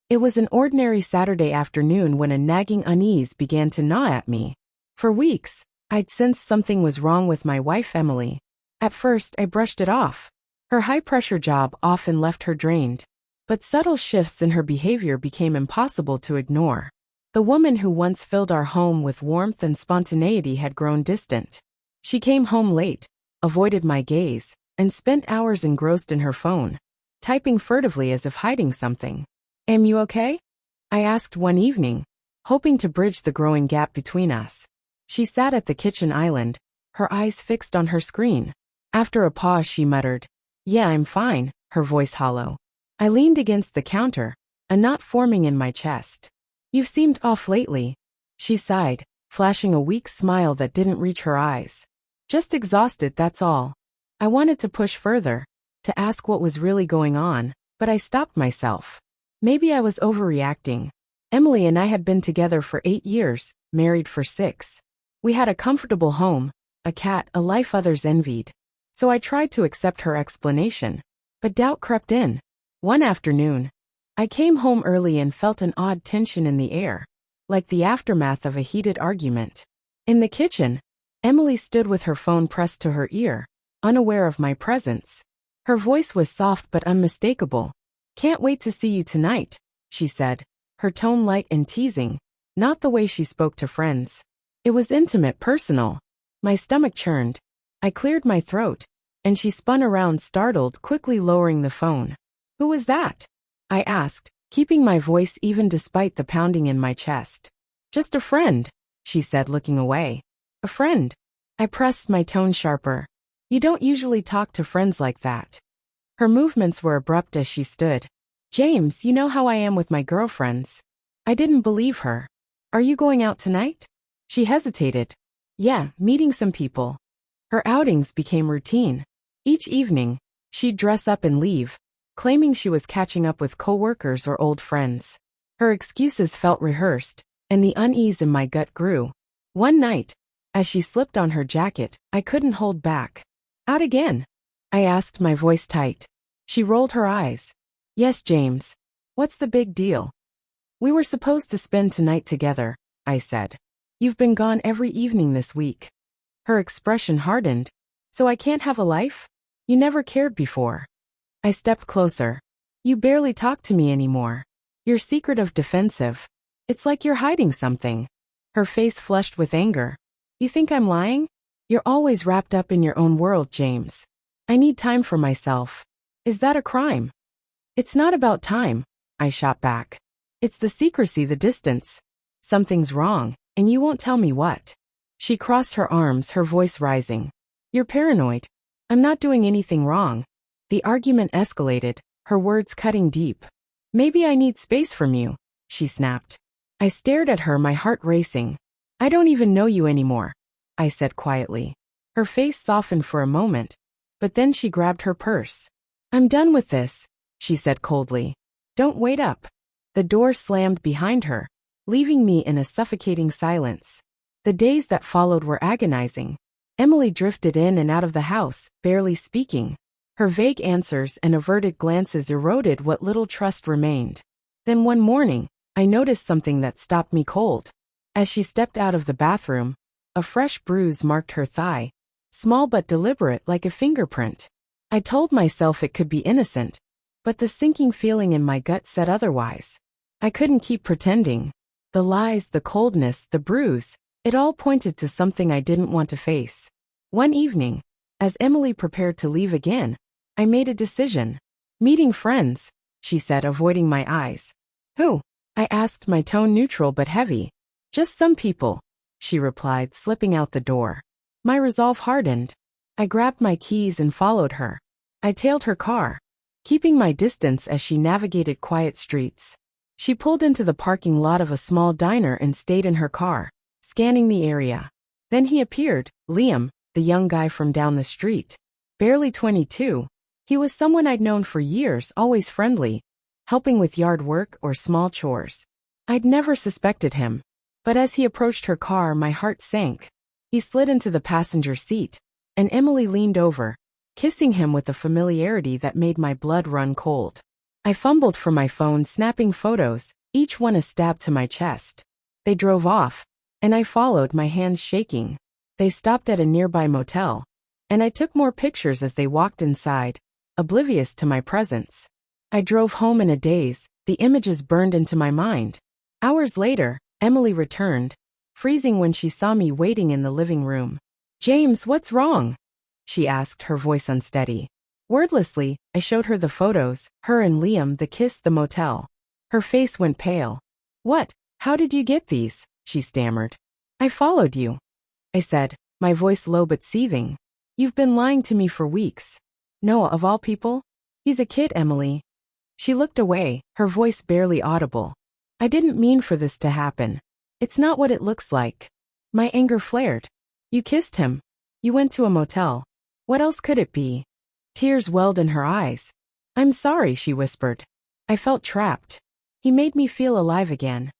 It was an ordinary Saturday afternoon when a nagging unease began to gnaw at me. For weeks, I'd sensed something was wrong with my wife Emily. At first, I brushed it off. Her high-pressure job often left her drained. But subtle shifts in her behavior became impossible to ignore. The woman who once filled our home with warmth and spontaneity had grown distant. She came home late, avoided my gaze, and spent hours engrossed in her phone, typing furtively as if hiding something. "Am you okay?" I asked one evening, hoping to bridge the growing gap between us. She sat at the kitchen island, her eyes fixed on her screen. After a pause she muttered, "Yeah, I'm fine," her voice hollow. I leaned against the counter, a knot forming in my chest. "You've seemed off lately," she sighed, flashing a weak smile that didn't reach her eyes. "Just exhausted, that's all." I wanted to push further, to ask what was really going on, but I stopped myself. Maybe I was overreacting. Emily and I had been together for 8 years, married for 6. We had a comfortable home, a cat, a life others envied. So I tried to accept her explanation. But doubt crept in. One afternoon, I came home early and felt an odd tension in the air, like the aftermath of a heated argument. In the kitchen, Emily stood with her phone pressed to her ear, unaware of my presence. Her voice was soft but unmistakable. "Can't wait to see you tonight," she said, her tone light and teasing, not the way she spoke to friends. It was intimate, personal. My stomach churned. I cleared my throat, and she spun around startled, quickly lowering the phone. "Who was that?" I asked, keeping my voice even despite the pounding in my chest. "Just a friend," she said, looking away. "A friend?" I pressed my tone sharper. "You don't usually talk to friends like that." Her movements were abrupt as she stood. "James, you know how I am with my girlfriends." I didn't believe her. "Are you going out tonight?" She hesitated. "Yeah, meeting some people." Her outings became routine. Each evening, she'd dress up and leave, claiming she was catching up with coworkers or old friends. Her excuses felt rehearsed, and the unease in my gut grew. One night, as she slipped on her jacket, I couldn't hold back. "Out again?" I asked, my voice tight. She rolled her eyes. "Yes, James. What's the big deal?" "We were supposed to spend tonight together," I said. "You've been gone every evening this week." Her expression hardened. "So I can't have a life? You never cared before." I stepped closer. "You barely talk to me anymore. You're secretive, defensive. It's like you're hiding something." Her face flushed with anger. "You think I'm lying? You're always wrapped up in your own world, James. I need time for myself. Is that a crime?" "It's not about time," I shot back. "It's the secrecy, the distance. Something's wrong, and you won't tell me what." She crossed her arms, her voice rising. "You're paranoid. I'm not doing anything wrong." The argument escalated, her words cutting deep. "Maybe I need space from you," she snapped. I stared at her, my heart racing. "I don't even know you anymore," I said quietly. Her face softened for a moment, but then she grabbed her purse. "I'm done with this," she said coldly. "Don't wait up." The door slammed behind her, leaving me in a suffocating silence. The days that followed were agonizing. Emily drifted in and out of the house, barely speaking. Her vague answers and averted glances eroded what little trust remained. Then one morning, I noticed something that stopped me cold. As she stepped out of the bathroom, a fresh bruise marked her thigh, small but deliberate, like a fingerprint. I told myself it could be innocent, but the sinking feeling in my gut said otherwise. I couldn't keep pretending. The lies, the coldness, the bruise, it all pointed to something I didn't want to face. One evening, as Emily prepared to leave again, I made a decision. "Meeting friends," she said, avoiding my eyes. "Who?" I asked, my tone neutral but heavy. "Just some people," she replied, slipping out the door. My resolve hardened. I grabbed my keys and followed her. I tailed her car, keeping my distance as she navigated quiet streets. She pulled into the parking lot of a small diner and stayed in her car, scanning the area. Then he appeared, Liam, the young guy from down the street. Barely 22, he was someone I'd known for years, always friendly, helping with yard work or small chores. I'd never suspected him. But as he approached her car, my heart sank. He slid into the passenger seat, and Emily leaned over, kissing him with a familiarity that made my blood run cold. I fumbled for my phone, snapping photos, each one a stab to my chest. They drove off, and I followed, my hands shaking. They stopped at a nearby motel, and I took more pictures as they walked inside, oblivious to my presence. I drove home in a daze, the images burned into my mind. Hours later, Emily returned, freezing when she saw me waiting in the living room. "James, what's wrong?" she asked, her voice unsteady. Wordlessly, I showed her the photos, her and Liam, the kiss, the motel. Her face went pale. "What? How did you get these?" she stammered. "I followed you," I said, my voice low but seething. "You've been lying to me for weeks." "Noah, of all people? He's a kid, Emily." She looked away, her voice barely audible. "I didn't mean for this to happen. It's not what it looks like." My anger flared. "You kissed him. You went to a motel. What else could it be?" Tears welled in her eyes. "I'm sorry," she whispered. I felt trapped. He made me feel alive again.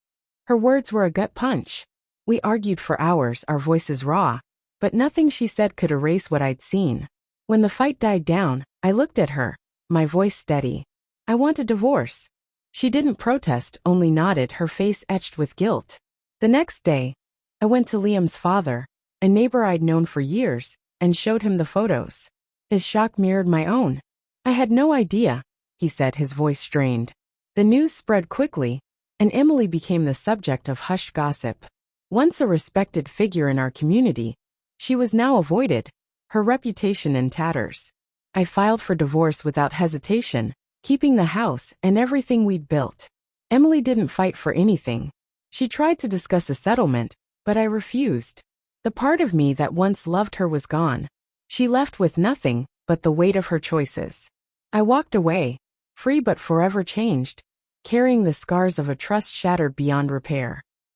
Her words were a gut punch. We argued for hours, our voices raw, but nothing she said could erase what I'd seen. When the fight died down, I looked at her, my voice steady. "I want a divorce." She didn't protest, only nodded, her face etched with guilt. The next day, I went to Liam's father, a neighbor I'd known for years, and showed him the photos. His shock mirrored my own. "I had no idea," he said, his voice strained. The news spread quickly, and Emily became the subject of hushed gossip. Once a respected figure in our community, she was now avoided, her reputation in tatters. I filed for divorce without hesitation, keeping the house and everything we'd built. Emily didn't fight for anything. She tried to discuss a settlement, but I refused. The part of me that once loved her was gone. She left with nothing but the weight of her choices. I walked away, free but forever changed, carrying the scars of a trust shattered beyond repair.